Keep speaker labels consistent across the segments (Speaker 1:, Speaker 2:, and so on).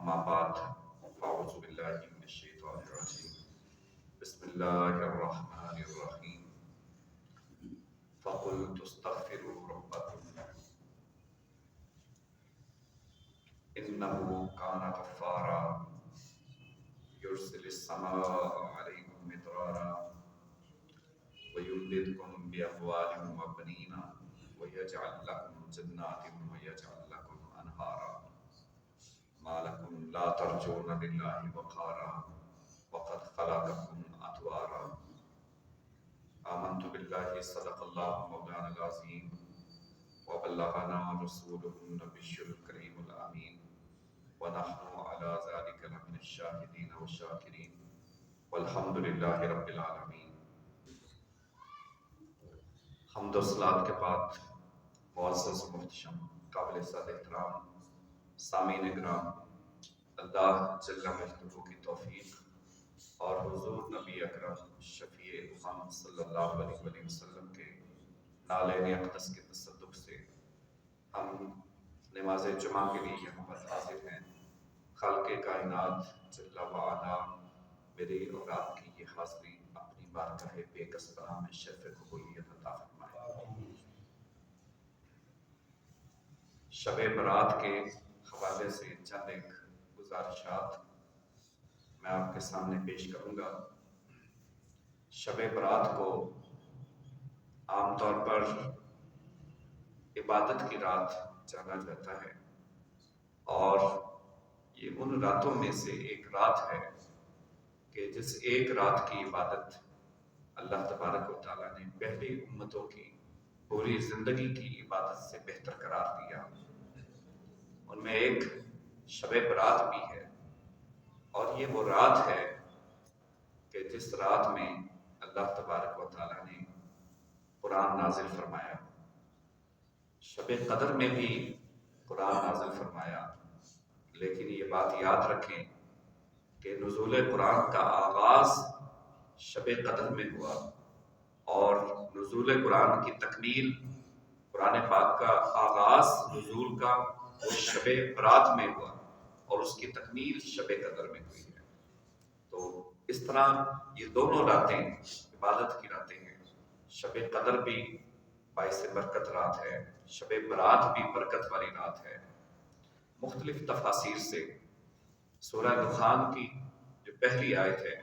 Speaker 1: اما بعد فاعوذ باللہ من الشیطان الرجیم بسم اللہ الرحمن الرحیم فقلت استغفروا ربکم انہ کان غفارا یرسل السماء علیکم مدرارا ویمددکم باموال وبنین ویجعل لکم جنات ویجعل لکم انہارا ما لکم لا ترجون للہ وقارا وقد خلقکم اطوارا آمنت باللہ صدق اللہ مولانا العظیم وبلغنا رسولہ النبی الکریم الامین ونحن على ذلك لمن الشاہدین والشاکرین والحمد للہ رب العالمین۔ حمد و صلات کے بعد معزز و محتشم قابل صد احترام سامعین کرام، اللہ جل مجدہ کی توفیق اور حضور نبی اکرم شفیع محمد صلی اللہ علیہ وسلم کے نالین اقدس کے تصدق سے ہم نماز جمعہ کے لیے یہاں پر حاضر ہیں۔ خالق کائنات جل وعلا میری اور آپ کی یہ حاضری اپنی بارگاہ بے کس پناہ میں شرف قبولیت عطا فرمائے۔ شب برات کے حوالے سے چند ایک گزارشات میں آپ کے سامنے پیش کروں گا۔ شب برات کو عام طور پر عبادت کی رات جانا جاتا ہے، اور یہ ان راتوں میں سے ایک رات ہے کہ جس ایک رات کی عبادت اللہ تبارک و تعالیٰ نے پہلی امتوں کی پوری زندگی کی عبادت سے بہتر قرار دیا۔ ان میں ایک شب برات بھی ہے، اور یہ وہ رات ہے کہ جس رات میں اللہ تبارک و تعالیٰ نے قرآن نازل فرمایا۔ شب قدر میں بھی قرآن نازل فرمایا، لیکن یہ بات یاد رکھیں کہ نزول قرآن کا آغاز شب قدر میں ہوا، اور نزول قرآن کی تکمیل، قرآن پاک کا آغاز نزول کا وہ شب برات میں ہوا، اور اس کی تکمیل شب قدر میں ہوئی ہے۔ تو اس طرح یہ دونوں راتیں عبادت کی راتیں ہیں۔ شب قدر بھی باعث برکت رات ہے، شب برات بھی برکت والی رات ہے۔ مختلف تفاسیر سے سورہ دخان کی جو پہلی آیت ہے،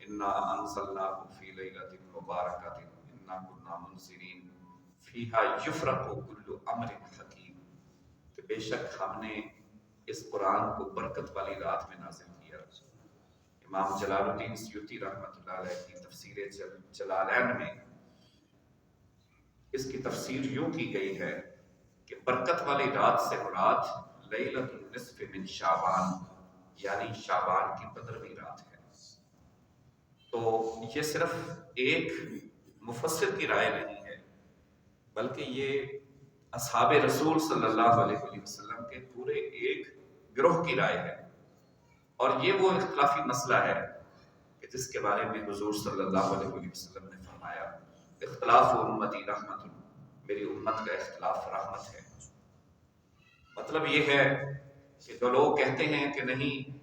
Speaker 1: انا انزلناہ فی لیلۃ مبارکۃ انا کنا منذرین فیہا یفرق کل امر حکیم، کہ بے شک ہم نے اس قرآن کو برکت والی رات میں نازل کیا۔ امام جلال الدین سیوطی رحمۃ اللہ علیہ کی تفسیر جلالین میں اس کی تفسیر یوں کی گئی ہے کہ برکت والی رات سے مراد لیلۃ النصف من شعبان، یعنی شعبان کی 15ویں رات ہے۔ تو یہ صرف ایک مفسر کی رائے نہیں ہے، بلکہ یہ اصحاب رسول صلی اللہ علیہ وسلم کے پورے ایک گروہ کی رائے ہے، اور یہ وہ اختلافی مسئلہ ہے کہ جس کے بارے میں حضور صلی اللہ علیہ وسلم نے فرمایا اختلاف امتی رحمت، میری امت کا اختلاف رحمت ہے۔ مطلب یہ ہے کہ جو لوگ کہتے ہیں کہ نہیں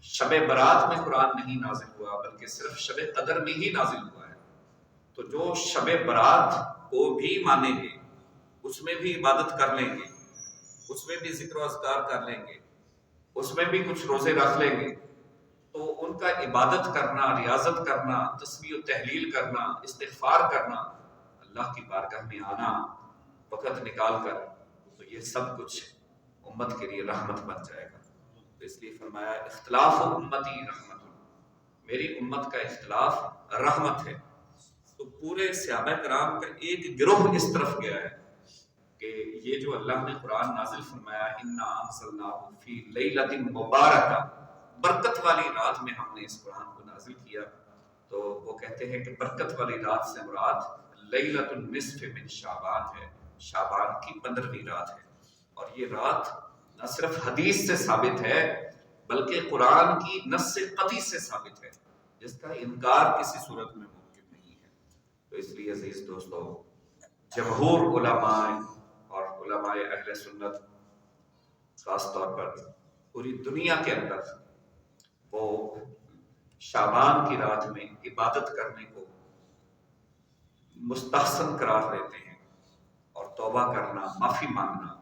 Speaker 1: شب برات میں قرآن نہیں نازل ہوا بلکہ صرف شب قدر میں ہی نازل ہوا ہے، تو جو شب برات کو بھی مانیں گے، اس میں بھی عبادت کر لیں گے، اس میں بھی ذکر و اذکار کر لیں گے، اس میں بھی کچھ روزے رکھ لیں گے، تو ان کا عبادت کرنا، ریاضت کرنا، تسبیح و تحلیل کرنا، استغفار کرنا، اللہ کی بارگاہ میں آنا وقت نکال کر، تو یہ سب کچھ امت کے لیے رحمت بن جائے گا۔ تو اس لیے فرمایا اختلاف امتی رحمت، میری امت کا اختلاف رحمت ہے۔ تو پورے صحابہ کرام کا ایک گروہ اس طرف گیا ہے کہ یہ جو اللہ نے قرآن نازل فرمایا انا انزلناہ فی لیلۃ مبارکہ، برکت والی رات میں ہم نے اس قرآن کو نازل کیا، تو وہ کہتے ہیں کہ برکت والی رات سے مراد لیلۃ النصف من شعبان ہے، شعبان کی 15ویں رات ہے۔ اور یہ رات نہ صرف حدیث سے ثابت ہے بلکہ قرآن کی نص قطعی سے ثابت ہے، جس کا انکار کسی صورت میں ممکن نہیں ہے۔ تو اس لیے عزیز دوستو، جمہور علماء اور علماء اہل سنت خاص طور پر پوری دنیا کے اندر وہ شعبان کی رات میں عبادت کرنے کو مستحسن قرار دیتے ہیں اور توبہ کرنا، معافی مانگنا.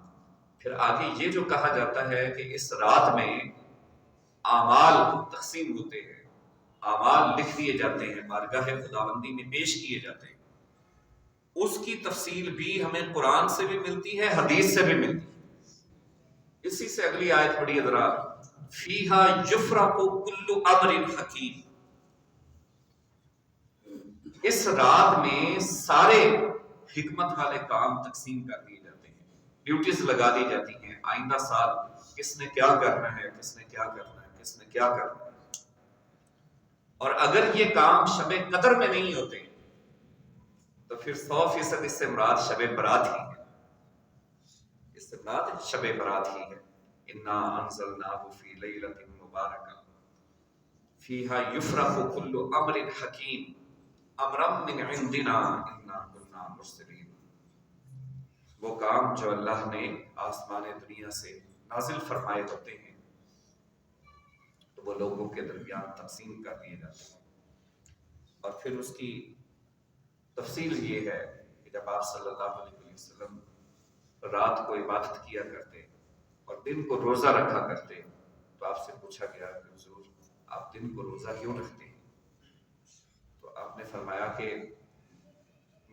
Speaker 1: پھر آگے یہ جو کہا جاتا ہے کہ اس رات میں اعمال تقسیم ہوتے ہیں، اعمال لکھ دیے جاتے ہیں، بارگاہ خداوندی میں پیش کیے جاتے ہیں. اس کی تفصیل بھی ہمیں قرآن سے بھی ملتی ہے، حدیث سے بھی ملتی ہے. اسی سے اگلی آیت پڑھیے ذرا، فیہا یفرق کل امر حکیم. اس رات میں سارے حکمت والے کام تقسیم کر دیے جاتے ہیں، ڈیوٹیز لگا دی جاتی ہیں. آئندہ سال کس نے کیا کرنا ہے، کس نے کیا کرنا ہے، کس نے کیا کرنا ہے. اور اگر یہ کام شب قدر میں نہیں ہوتے تو پھر 100% اس سے مراد شب برات ہی ہے. اس سے مراد شب برات ہی ہے. انا انزلناہ فی لیلۃ مبارکہ فیہا یفرق کل امر حکیم امرا من عندنا انا کنا مرسلین. وہ کام جو اللہ نے آسمان دنیا سے نازل فرمائے ہوتے ہیں تو وہ لوگوں کے درمیان تقسیم کر دیے جاتے ہیں. اور پھر اس کی تفصیل یہ ہے کہ جب آپ صلی اللہ علیہ وسلم رات کو عبادت کیا کرتے اور دن کو روزہ رکھا کرتے تو آپ سے پوچھا گیا کہ حضور آپ دن کو روزہ کیوں رکھتے ہیں؟ تو آپ نے فرمایا کہ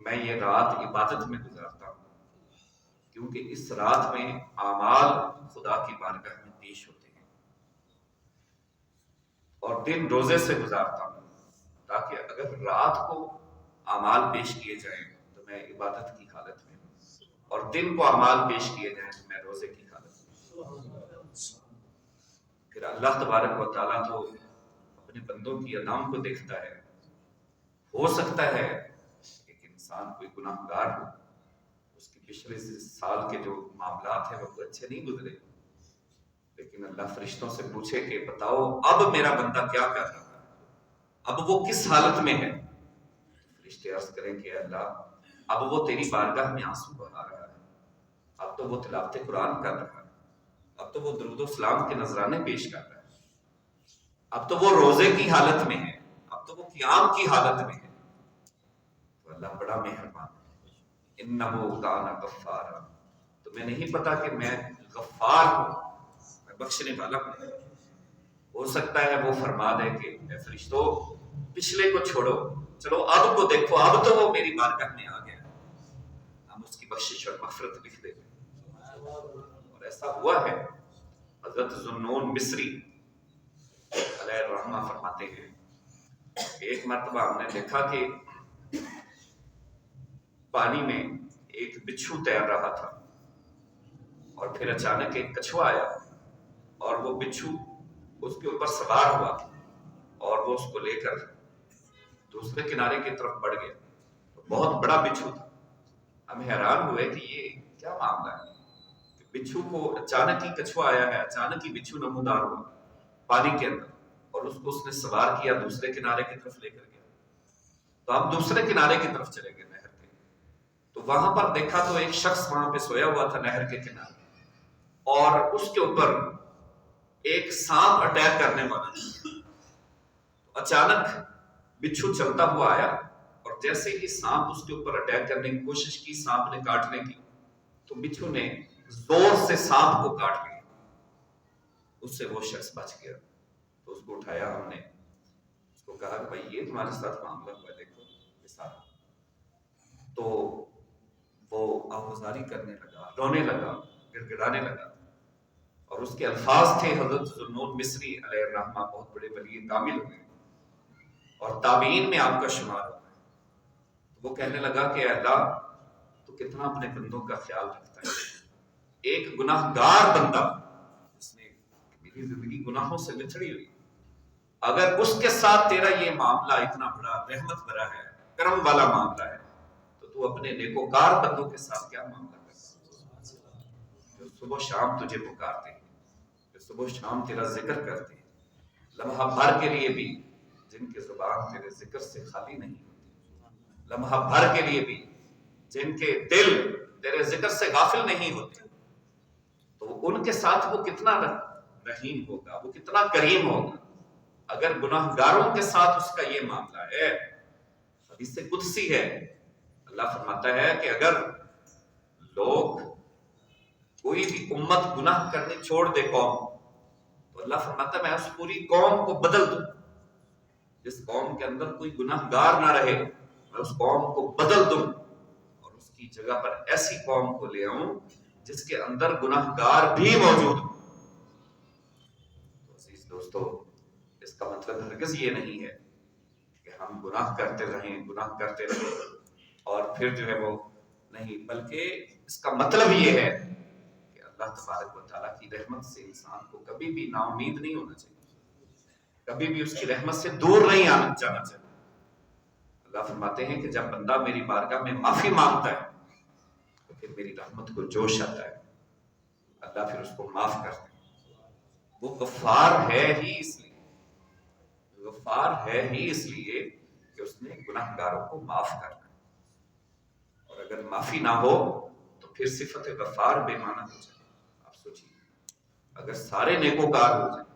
Speaker 1: میں یہ رات عبادت میں گزارتا ہوں کیونکہ اس رات میں اعمال خدا کی بارگاہ میں پیش ہوتے ہیں، اور دن روزے سے گزارتا ہوں تاکہ اگر رات کو اعمال پیش کیے جائیں تو میں عبادت کی حالت میں ہوں، اور دن کو اعمال پیش کیے جائیں تو میں روزے کی حالت میں ہوں. پھر اللہ تبارک و تعالیٰ تو اپنے بندوں کی انعام کو دیکھتا ہے. ہو سکتا ہے ایک انسان کوئی گناہ گار ہو، اس کی پچھلے سال کے جو معاملات ہیں وہ اچھے نہیں گزرے، لیکن اللہ فرشتوں سے پوچھے کہ بتاؤ اب میرا بندہ کیا کر رہا ہے، اب وہ کس حالت میں ہے. فرشتے عرض کریں کہ اللہ اب وہ تیری بارگاہ میں آنسو بہا رہا ہے، اب تو وہ تلاوت قرآن کر رہا ہے، اب تو وہ درود و سلام کے نذرانے پیش کر رہا ہے، اب تو وہ روزے کی حالت میں ہے، اب تو وہ قیام کی حالت میں ہے. تو اللہ بڑا مہربان ہے. انہ کان غفارا. تمہیں نہیں پتا کہ میں غفار ہوں، میں بخشنے والا ہوں. ہو سکتا ہے وہ فرما دے کہ اے فرشتوں پچھلے کو چھوڑو، چلو اب کو دیکھو، اب تو وہ میری بارگاہ میں آ گیا، ہم اس کی بخشش اور مغفرت لکھ دیں. اور ایسا ہوا ہے. حضرت ذوالنون مصری علیہ الرحمہ فرماتے ہیں ایک مرتبہ ہم نے دیکھا کہ پانی میں ایک بچھو تیر رہا تھا، اور پھر اچانک ایک کچھوا آیا اور وہ بچھو اس کے اوپر سوار ہوا اور وہ اس کو لے کر دوسرے کنارے کی طرف بڑھ گیا. بہت بڑا بچھو تھا. ہم حیران ہوئے کہ یہ کیا معاملہ ہے کہ بچھو کو اچانک ہی کچھوا آیا ہے، اچانک ہی بچھو نمودار ہوا پانی کے اندر، اور اس کو اس نے سوار کیا دوسرے کنارے کی طرف لے کر گیا. تو ہم دوسرے کنارے کی طرف چلے گئے نہر کے. تو وہاں پر دیکھا تو ایک شخص وہاں پہ سویا ہوا تھا نہر کے کنارے، اور اس کے اوپر ایک سانپ اٹیک کرنے والا تھا. اچانک بچھو چلتا ہوا آیا اور جیسے ہی سانپ اس کے اوپر اٹیک کرنے کی کوشش کی، سانپ نے کاٹنے کی، تو بچھو نے زور سے سانپ کو کاٹ لیا. اس سے وہ شخص بچ گیا. تو اس کو اٹھایا ہم نے، اس کو کہا کہ بھائی یہ تمہارے ساتھ معاملہ ہوا، دیکھو یہ ساتھ. تو وہ آہوزاری کرنے لگا، رونے لگا، گڑ گڑانے لگا. اور اس کے الفاظ تھے، حضرت ذوالنون مصری علیہ الرحمہ بہت بڑے ولی کامل ہوئے اور تابعین میں آپ کا شمار ہوتا ہے. وہ کہنے لگا کہ اللہ تو کتنا اپنے بندوں کا خیال رکھتا ہے. ایک گناہ گار بندہ جس نے میری زندگی گناہوں سے بچھڑی ہوئی، اگر اس کے ساتھ تیرا یہ معاملہ اتنا بڑا رحمت بھرا ہے، کرم والا معاملہ ہے، تو اپنے نیکوکار بندوں کے ساتھ کیا معاملہ کرتا ہے جو صبح شام تجھے پکارتے ہیں، جو صبح شام تیرا ذکر کرتے ہیں، لمحہ بھر کے لیے بھی جن کے زبان تیرے ذکر سے خالی نہیں ہوتی، لمحہ بھر کے لیے بھی جن کے دل تیرے ذکر سے غافل نہیں ہوتے، تو ان کے ساتھ وہ کتنا رحیم ہوگا، وہ کتنا کریم ہوگا. اگر گناہگاروں کے ساتھ اس کا یہ معاملہ ہے، حدیث قدسی ہے، اللہ فرماتا ہے کہ اگر لوگ کوئی بھی امت گناہ کرنے چھوڑ دے قوم، تو اللہ فرماتا ہے میں اس پوری قوم کو بدل دوں. جس قوم کے اندر کوئی گناہگار نہ رہے میں اس قوم کو بدل دوں اور اس کی جگہ پر ایسی قوم کو لے آؤں جس کے اندر گناہگار بھی موجود ہوں. تو عزیز دوستو، اس کا مطلب ہرگز یہ نہیں ہے کہ ہم گناہ کرتے رہیں اور پھر جو ہے وہ نہیں، بلکہ اس کا مطلب یہ ہے کہ اللہ تبارک و تعالیٰ کی رحمت سے انسان کو کبھی بھی نا امید نہیں ہونا چاہیے، کبھی بھی اس کی رحمت سے دور نہیں آنا جانا چاہیے. اللہ فرماتے ہیں کہ جب بندہ میری بارگاہ میں معافی مانگتا ہے تو پھر میری رحمت کو جوش آتا ہے، اللہ پھر اس کو معاف کرتا ہے. وہ غفار ہے ہی اس لیے کہ اس نے گناہگاروں کو معاف کرنا ہے. اور اگر معافی نہ ہو تو پھر صفت غفار بے معنی ہو جائے. آپ سوچیے، اگر سارے نیکوکار ہو جائیں،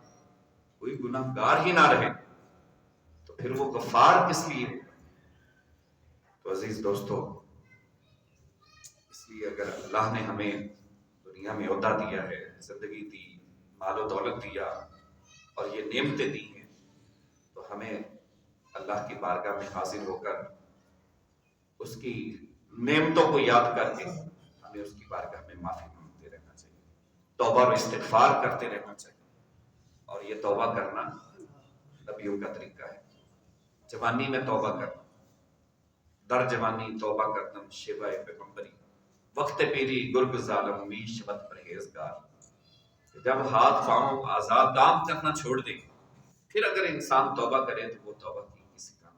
Speaker 1: کوئی گناہگار ہی نہ رہے تو پھر وہ غفار کس لیے ہوگا؟ تو عزیز دوستو، اس لیے اگر اللہ نے ہمیں دنیا میں عہدہ دیا ہے، زندگی دی، مال و دولت دیا اور یہ نعمتیں دی ہیں، تو ہمیں اللہ کی بارگاہ میں حاضر ہو کر اس کی نعمتوں کو یاد کر کے ہمیں اس کی بارگاہ میں معافی مانگتے رہنا چاہیے، توبہ اور استغفار کرتے رہنا چاہیے. اور یہ توبہ کرنا نبیوں کا طریقہ ہے. جوانی میں توبہ کرنا، در جوانی توبہ کردم شیوائے پیغمبری، وقت پیری گرگ ظالم می شبت پرہیزگار. جب ہاتھ پاؤں آزاد کام کرنا چھوڑ دیں پھر اگر انسان توبہ کرے تو وہ توبہ کی کسی کام.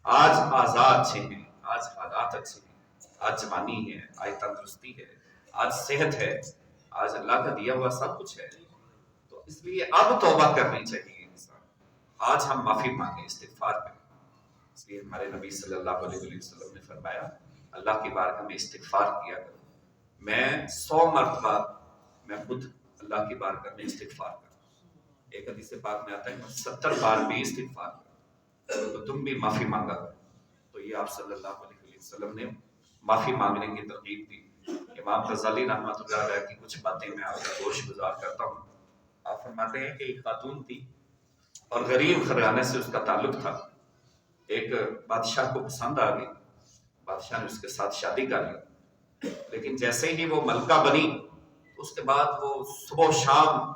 Speaker 1: آج آزاد اچھے ہیں، آج حالات اچھے ہیں، آج جوانی ہے، آج تندرستی ہے، آج صحت ہے، آج اللہ کا دیا ہوا سب کچھ ہے، تو اس لیے اب توبہ کرنی چاہیے انسان. آج ہم معافی مانگیں، استغفار کریں. اس لیے ہمارے نبی صلی اللہ علیہ وسلم نے فرمایا اللہ کی بارگاہ میں استغفار کیا کرو. میں 100 مرتبہ میں خود اللہ کی بارگاہ میں استغفار کرتا ہوں. ایک حدیث پاک میں آتا ہے میں 70 بار بھی استغفار کرتا ہوں، تو تم بھی معافی مانگا کرو. تو یہ آپ صلی اللہ علیہ وسلم نے معافی مانگنے کی ترغیب دی. امام غزالی رحمۃ اللہ علیہ کی کچھ باتیں میں آپ کو گوش گزار کرتا ہوں. آپ فرماتے ہیں کہ ایک خاتون تھی اور غریب خاندان سے اس کا تعلق تھا. ایک بادشاہ کو پسند آ گئی، بادشاہ نے اس کے ساتھ شادی کر لی. لیکن جیسے ہی وہ ملکہ بنی اس کے بعد وہ صبح و شام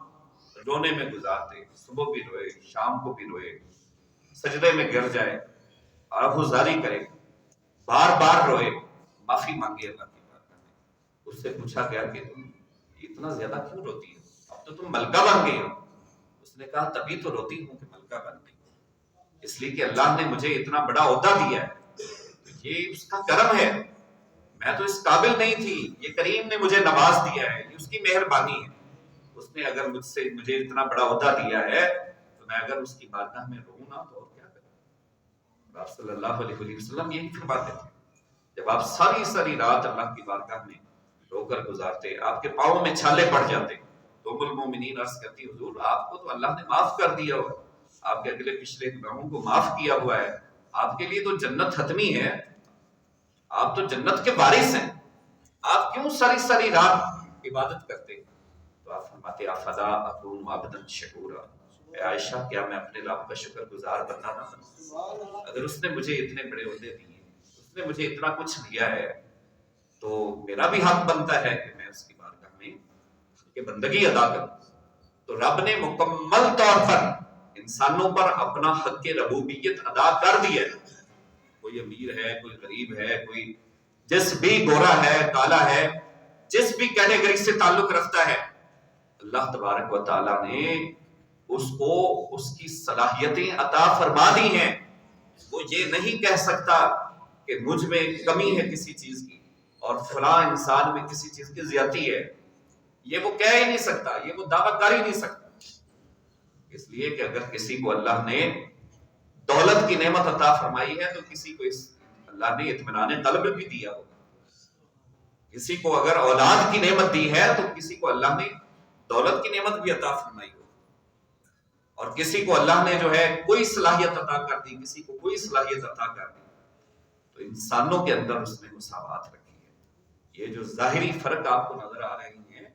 Speaker 1: رونے میں گزارتے، صبح بھی روئے، شام کو بھی روئے، سجدے میں گر جائے، آہوزاری کرے، بار بار روئے، معافی مانگے اللہ کی بارگاہ میں. اس سے پوچھا گیا کہ تم اتنا زیادہ کیوں روتی ہو؟ اب تو تم ملکہ بن گئی ہو. اس نے کہا تبھی تو روتی ہوں کہ ملکہ بن گئی، اس لیے کہ اللہ نے مجھے اتنا بڑا عہدہ دیا ہے، یہ اس کا کرم ہے. میں تو اس قابل نہیں تھی، یہ کریم نے مجھے نواز دیا ہے، یہ اس کی مہربانی ہے. اس نے اگر مجھے اتنا بڑا عہدہ دیا ہے تو میں اگر اس کی بارگاہ میں رہوں نا تو اور کیا کروں. آپ صلی اللہ علیہ وسلم یہی فرماتے تھے. جب آپ ساری رات اللہ کی بارگاہ میں رو کر گزارتے، آپ کے پاؤں میں چھالے پڑ جاتے، تو ام المومنین عرض کرتی حضور آپ کو تو اللہ نے معاف کر دیا ہو، آپ کے اگلے پچھلے گناہوں کو معاف کیا ہوا ہے، آپ کے لیے تو جنت حتمی ہے، آپ تو جنت کے وارث ہیں، آپ کیوں ساری رات عبادت کرتے؟ تو آپ فرماتے افلا اکون عبدا شکورا، اے عائشہ کیا میں اپنے رب کا شکر گزار بندہ نہ بنوں؟ اگر اس نے مجھے اتنے بڑے عہدے دیے، اس نے مجھے اتنا کچھ دیا ہے، تو میرا بھی حق بنتا ہے کہ میں اس کی بارگاہ میں کہ بندگی ادا کروں. تو رب نے مکمل طور پر انسانوں پر اپنا حق ربوبیت ادا کر دیا ہے. کوئی امیر ہے، کوئی غریب ہے، کوئی جس بھی گورا ہے، کالا ہے، جس بھی کیٹیگری سے تعلق رکھتا ہے، اللہ تبارک و تعالیٰ نے اس کو اس کی صلاحیتیں عطا فرما دی ہیں. وہ یہ نہیں کہہ سکتا کہ مجھ میں کمی ہے کسی چیز کی اور فلاں انسان میں کسی چیز کی زیادتی ہے، یہ وہ کہہ ہی نہیں سکتا، یہ وہ دعویٰ کر ہی نہیں سکتا. اس لیے کہ اگر کسی کو اللہ نے دولت کی نعمت عطا فرمائی ہے تو کسی کو اللہ نے اطمینان قلب بھی دیا ہوگا. کسی کو اگر اولاد کی نعمت دی ہے تو کسی کو اللہ نے دولت کی نعمت بھی عطا فرمائی ہو، اور کسی کو اللہ نے جو ہے کوئی صلاحیت عطا کر دی، کسی کو کوئی صلاحیت عطا کر دی، تو انسانوں کے اندر اس نے مساوات رکھی ہے۔ یہ جو ظاہری فرق آپ کو نظر آ رہے ہیں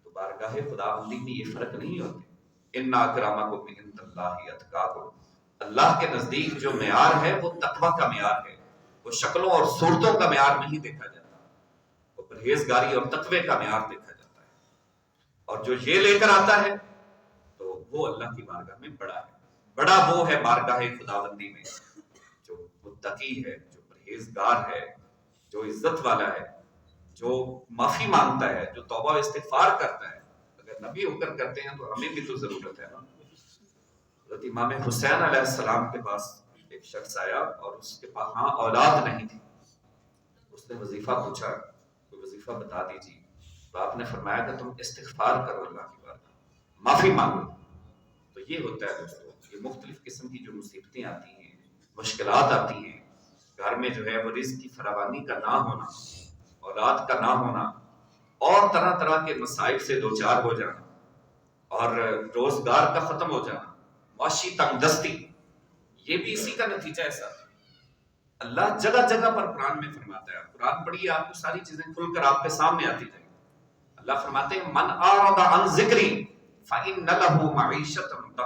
Speaker 1: تو بارگاہ خداوندی میں یہ فرق نہیں ہوتے۔ ان اکرمکم عند اللہ اتقاکم، اللہ کے نزدیک جو معیار ہے وہ تقوی کا معیار ہے، وہ شکلوں اور صورتوں کا معیار نہیں دیکھا جاتا، وہ پرہیزگاری اور تقوی کا معیار دیکھا جاتا ہے۔ اور جو یہ لے کر آتا ہے تو وہ اللہ کی بارگاہ میں بڑا ہے۔ بڑا وہ ہے بارگاہ خداوندی میں جو متقی ہے، جو پرہیزگار ہے، جو عزت والا ہے، جو معافی مانگتا ہے، جو توبہ و استغفار کرتا ہے۔ اگر نبی ہو کر کرتے ہیں تو ہمیں بھی تو ضرورت ہے نا۔ حضرت امام حسین علیہ السلام کے پاس ایک شخص آیا اور اس کے پاس اولاد نہیں تھی، اس نے وظیفہ پوچھا، کوئی وظیفہ بتا دیجیے، تو آپ نے فرمایا کہ تم استغفار کرو، اللہ کی بارگاہ معافی مانگو۔ تو یہ ہوتا ہے دوستو، یہ مختلف قسم کی جو مصیبتیں آتی ہیں، مشکلات آتی ہیں، گھر میں جو ہے وہ رزق کی فراوانی کا نہ ہونا، اولاد کا نہ ہونا، اور طرح طرح کے مسائل سے دوچار ہو جانا، اور روزگار کا ختم ہو جانا، معاشی تنگ دستی، یہ بھی اسی کا نتیجہ ہے سر۔ اللہ جگہ جگہ پر قرآن میں فرماتا ہے، قرآن پڑھیے آپ کو ساری چیزیں کھل کر آپ کے سامنے آتی جائیں۔ اللہ فرماتے ہیں من اعرض عن ذکری فإن له معیشۃ ضنکا،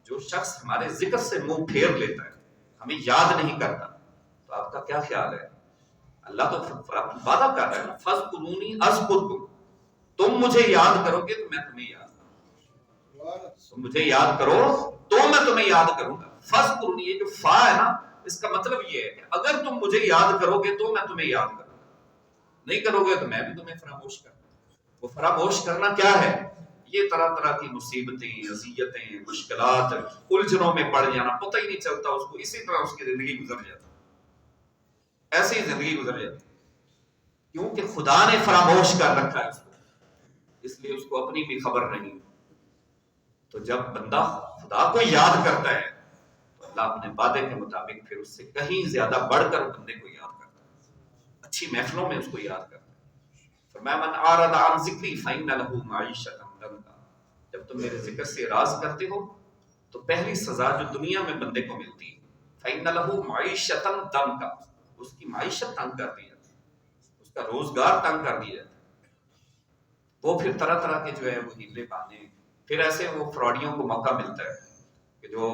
Speaker 1: جو شخص ہمارے ذکر سے منہ پھیر لیتا ہے، ہمیں یاد نہیں کرتا، تو آپ کا کیا خیال ہے؟ اللہ تو وعدہ کر رہا ہے فاذکرونی اذکرکم، تم مجھے یاد کرو گے تو میں تمہیں یاد کروں گا، تم مجھے یاد کرو تو میں تمہیں یاد کروں گا۔ فاذکرونی، یہ جو فا ہے نا، اس کا مطلب یہ ہے کہ اگر تم مجھے یاد کرو گے تو میں تمہیں یاد کروں گا، نہیں کرو گے تو میں بھی تمہیں فراموش کروں گا۔ وہ فراموش کرنا کیا ہے؟ یہ طرح طرح کی مصیبتیں، اذیتیں، مشکلات، الجھنوں میں پڑ جانا، پتہ ہی نہیں چلتا اس کو، اسی طرح اس کی زندگی گزر جاتی، ایسی زندگی گزر جاتی، کیونکہ خدا نے فراموش کر رکھا ہے اس کو، اس لیے اس کو اپنی بھی خبر نہیں۔ تو جب بندہ خدا کو یاد کرتا ہے تو اللہ اپنے وعدے کے مطابق پھر اس سے کہیں زیادہ بڑھ کر بندے کو یاد کرتا ہے، اچھی محفلوں میں اس کو یاد کرتا ہے۔ فرمایا من اعرض عن ذکری فإن له معیشۃ ضنکا، جب تم میرے ذکر سے اعراض کرتے ہو تو پہلی سزا جو دنیا میں بندے کو ملتی ہے فإن له معیشۃ ضنکا، اس کی معیشت تنگ کر دی جاتی ہے، اس کا روزگار تنگ کر دیا جاتا ہے، وہ پھر طرح طرح کے جو ہے وہ ہیلے بانے، پھر ایسے وہ فراڈیوں کو موقع ملتا ہے کہ جو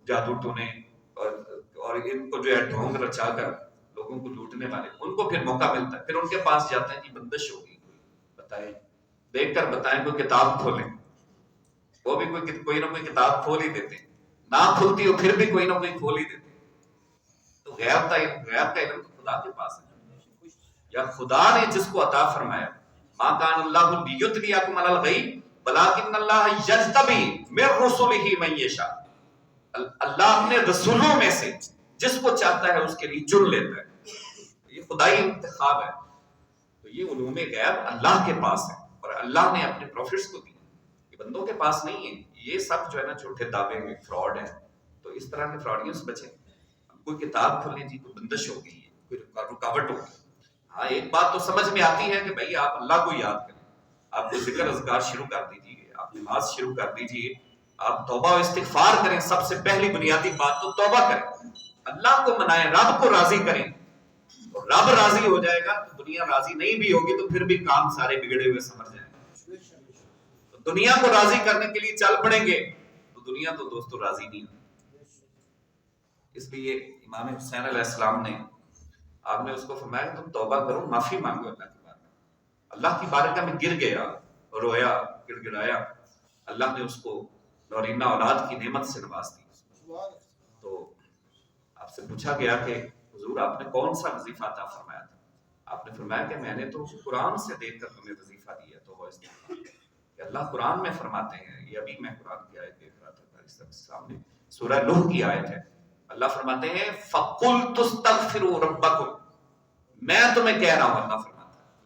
Speaker 1: جادو ٹونے اور ان کو جو ہے ڈھونگ رچا کر لوگوں کو لوٹنے والے، ان کو پھر موقع ملتا ہے، پھر ان کے پاس جاتے ہیں کہ بندش ہوگی، بتائیں، دیکھ کر بتائیں، کوئی کتاب کھولیں، وہ بھی کوئی نہ کوئی کتاب کھول ہی دیتے ہیں، نہ کھلتی ہو پھر بھی کوئی نہ کوئی کھول ہی دیتے ہیں۔ تو غیب کا علم تو خدا کے پاس ہے، یا خدا نے جس کو عطا فرمایا، ما کان اللہ لیطلعکم علی الغیب ولکن اللہ یجتبی من رسلہ من یشاء، اللہ اپنے رسولوں میں سے جس کو چاہتا ہے اس کے لیے چن لیتا ہے، یہ خدائی انتخاب ہے۔ تو یہ علوم غیب اللہ کے پاس ہے، اور اللہ نے اپنے پروفٹس کو دی، یہ بندوں کے پاس نہیں ہے۔ یہ سب جو ہے نا جھوٹے دعوے میں فراڈ ہے، تو اس طرح کے فراڈیوں سے بچیں۔ کوئی کتاب کھولیں جی، کوئی بندش ہو گئی ہے، کوئی رکاوٹ ہو گئی، ہاں ایک بات تو سمجھ میں آتی ہے کہ بھائی آپ اللہ کو یاد کریں، آپ کو ذکر اذکار شروع کر دیجیے، آپ نماز شروع کر دیجیے، آپ توبہ و استغفار کریں، سب سے پہلی بنیادی بات تو توبہ کریں، اللہ کو منائیں، رب کو راضی کریں، اور رب راضی ہو جائے گا تو دنیا راضی نہیں بھی ہوگی تو پھر بھی کام سارے بگڑے ہوئے سمجھ جائیں گے۔ تو دنیا کو راضی کرنے کے لیے چل پڑیں گے تو دنیا تو دوستو راضی نہیں ہوگی۔ اس لیے امام حسین علیہ السلام نے، آپ نے اس کو فرمایا کہ تم توبہ کرو، معافی مانگو اللہ کی بارگاہ۔ اللہ کی بارگاہ میں گر گیا، رویا، گڑ گڑایا، اللہ نے اس کو نورینہ اولاد کی نعمت سے نواز دی۔ تو آپ سے پوچھا گیا کہ حضور آپ نے کون سا وظیفہ عطا فرمایا تھا؟ آپ نے فرمایا کہ میں نے تو قرآن سے دیکھ کر تمہیں وظیفہ دیا، تو وہ استغفار کہ اللہ قرآن میں فرماتے ہیں، یہ ابھی میں قرآن کی آیت دیکھ رہا تھا اس سامنے، سورہ نوح کی آیت ہے، اللہ فرماتے ہیں فَقُلْتُ اسْتَغْفِرُوا رَبَّكُمْ، میں تمہیں کہہ رہا ہوں، اللہ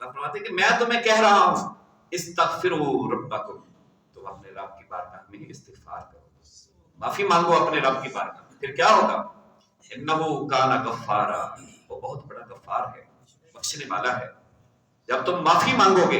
Speaker 1: فرماتے ہیں کہ میں تمہیں کہہ رہا ہوں استغفروا ربکم، تم اپنے رب کی بارگاہ میں استغفار کرو، معافی مانگو اپنے رب کی بارگاہ میں، پھر کیا ہوگا؟ انہ کان غفارا، وہ بہت بڑا غفار ہے، بخشنے والا ہے۔ جب تم معافی مانگو گے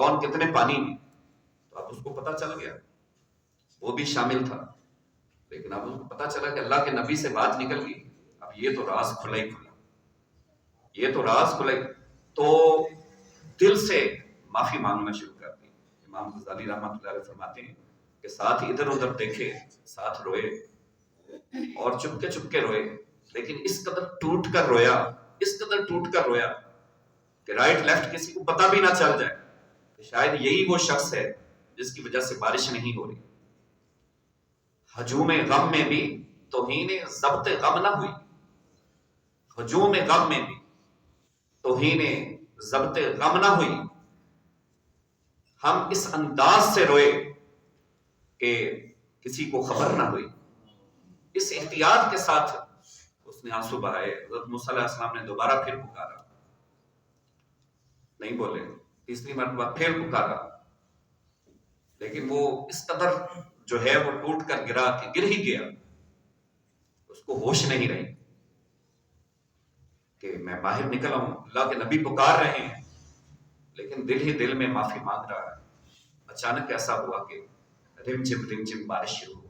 Speaker 1: کون کتنے پانی میں، تو اب اس کو پتا چل گیا، وہ بھی شامل تھا، لیکن اب اس کو پتا چلا کہ اللہ کے نبی سے بات نکل گئی، اب یہ تو راز کھلا ہی کھلا، یہ تو راز کھلا ہی، تو دل سے معافی مانگنا شروع کر دی۔ امام غزالی رحمۃ اللہ علیہ فرماتے ہیں کہ ساتھ ادھر ادھر دیکھے، ساتھ روئے اور چپکے چپکے روئے، لیکن اس قدر ٹوٹ کر رویا، اس قدر ٹوٹ کر رویا کہ رائٹ لیفٹ کسی کو پتہ بھی نہ چل جائے کہ شاید یہی وہ شخص ہے جس کی وجہ سے بارش نہیں ہو رہی۔ ہجوم غم میں بھی توہین ضبط غم نہ ہوئی، ہجوم غم میں بھی توہین ضبط غم نہ ہوئی، ہم اس انداز سے روئے کہ کسی کو خبر نہ ہوئی، اس احتیاط کے ساتھ اس نے آنسو بہائے۔ حضرت موسیٰ علیہ السلام نے دوبارہ پھر پکارا، نہیں بولے، تیسری مرتبہ پھر پکارا، لیکن وہ اس قدر جو ہے وہ ٹوٹ کر گرا کہ گر ہی گیا، اس کو ہوش نہیں رہی کہ میں باہر نکلا ہوں، اللہ کے نبی پکار رہے ہیں، لیکن دل ہی دل میں معافی مانگ رہا ہے۔ اچانک ایسا ہوا کہ رم جھم بارش شروع ہوئی،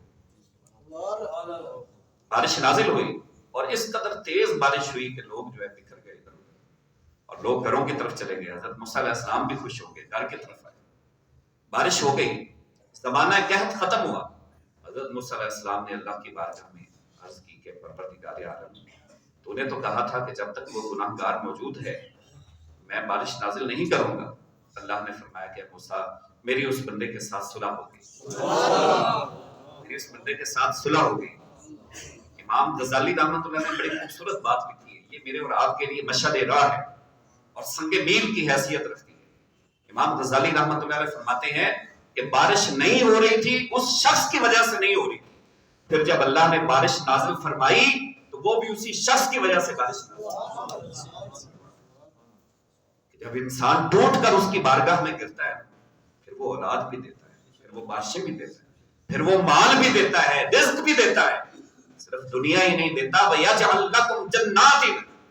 Speaker 1: بارش نازل ہوئی، اور اس قدر تیز بارش ہوئی کہ لوگ جو ہے بکھر گئے ادھر ادھر، اور لوگ گھروں کی طرف چلے گئے۔ حضرت موسیٰ علیہ السلام بھی خوش ہو گئے، گھر کی طرف آئے، بارش ہو گئی، زمانہ قحط ختم ہوا۔ حضرت موسیٰ علیہ السلام نے اللہ کی بارگاہ میں عرض کی کہ پروردگار عالم، تو نے تو کہا تھا کہ جب تک وہ گناہ گار موجود ہے میں بارش نازل نہیں کروں گا۔ اللہ نے فرمایا کہ موسیٰ، میری اس بندے کے ساتھ صلح ہو گئی، میری اس بندے کے ساتھ صلح ہو گئی۔ امام غزالی رحمۃ اللہ نے بڑی خوبصورت بات لکھی ہے، یہ میرے اور آپ کے لیے مشعل راہ ہے اور سنگ میل کی حیثیت رکھتی ہے۔ امام غزالی رحمۃ اللہ علیہ فرماتے ہیں کہ بارش نہیں ہو رہی تھی اس شخص کی وجہ سے نہیں ہو رہی تھی، پھر جب اللہ نے بارش نازل فرمائی تو وہ بھی اسی شخص کی وجہ سے بارش نازل۔ جب انسان ٹوٹ کر اس کی بارگاہ میں گرتا ہے پھر وہ اولاد بھی دیتا ہے، پھر وہ بارشیں بھی دیتا ہے، پھر وہ مال بھی دیتا ہے، رزق بھی دیتا ہے، صرف دنیا ہی نہیں دیتا، وَيَجْعَلْ لَكُمْ جَنَّاتٍ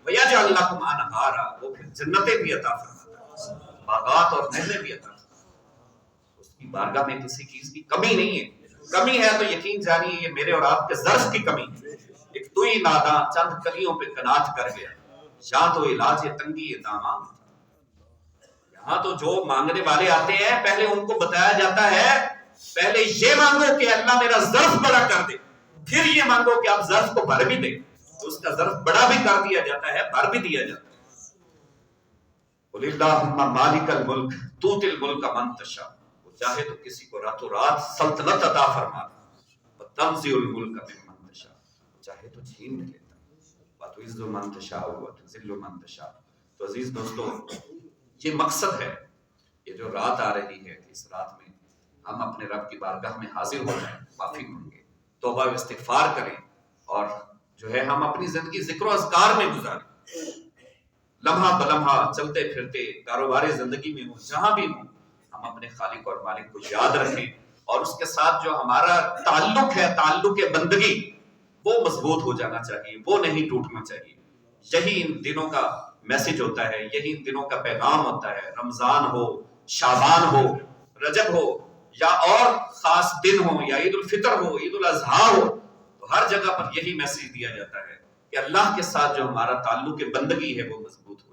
Speaker 1: وَيَجْعَلْ لَكُمْ أَنْهَارًا، وہ پھر جنتیں بھی عطا فرماتا ہے، باغات اور نہریں بھی عطا فرماتا ہے۔ اس کی بارگاہ میں کسی چیز کی کمی نہیں ہے، کمی ہے تو یقین جانیے یہ میرے اور آپ کے ظرف کی کمی ہے۔ ایک توئی ناداں چند کلیوں پہ کنات کر گیا، یا تو علاج تنگی داماں، یہاں تو جو مانگنے والے آتے ہیں پہلے ان کو بتایا جاتا ہے پہلے یہ مانگو کہ اللہ میرا ظرف بڑا کر دے، پھر یہ مانگو کہ آپ ظرف کو بھر بھی دیں، تو اس کا ظرف بڑا بھی کر دیا جاتا ہے، بھر بھی دیا جاتا ہے۔ قُلِ اللَّهُمَّ مَالِكَ الْمُلْكِ تُؤْتِي الْمُلْكَ مَن تَشَاءُ، وہ چاہے تو کسی کو راتوں رات سلطنت عطا فرما دے، وَتَنزِعُ الْمُلْكَ مِمَّن تَشَاءُ، چاہے تو چھین بھی لیتا ہے، وَتُعِزُّ مَن تَشَاءُ وَتُذِلُّ مَن تَشَاءُ۔ تو عزیز دوستو، یہ مقصد ہے، یہ جو رات آ رہی ہے کہ اس رات میں ہم اپنے رب کی بارگاہ میں حاضر ہو جائیں، معافی مانگیں، توبہ و استغفار کریں، اور جو ہے ہم اپنی زندگی ذکر و اذکار میں گزاریں، لمحہ بلمحہ چلتے پھرتے کاروباری زندگی میں ہوں، جہاں بھی ہوں، ہم اپنے خالق اور مالک کو یاد رکھیں، اور اس کے ساتھ جو ہمارا تعلق ہے، تعلق بندگی، وہ مضبوط ہو جانا چاہیے، وہ نہیں ٹوٹنا چاہیے۔ یہی ان دنوں کا میسج ہوتا ہے، یہی ان دنوں کا پیغام ہوتا ہے، رمضان ہو، شعبان ہو، رجب ہو، یا اور خاص دن ہو، یا عید الفطر ہو، عید الاضحیٰ ہو، تو ہر جگہ پر یہی میسج دیا جاتا ہے کہ اللہ کے ساتھ جو ہمارا تعلق بندگی ہے وہ مضبوط ہو۔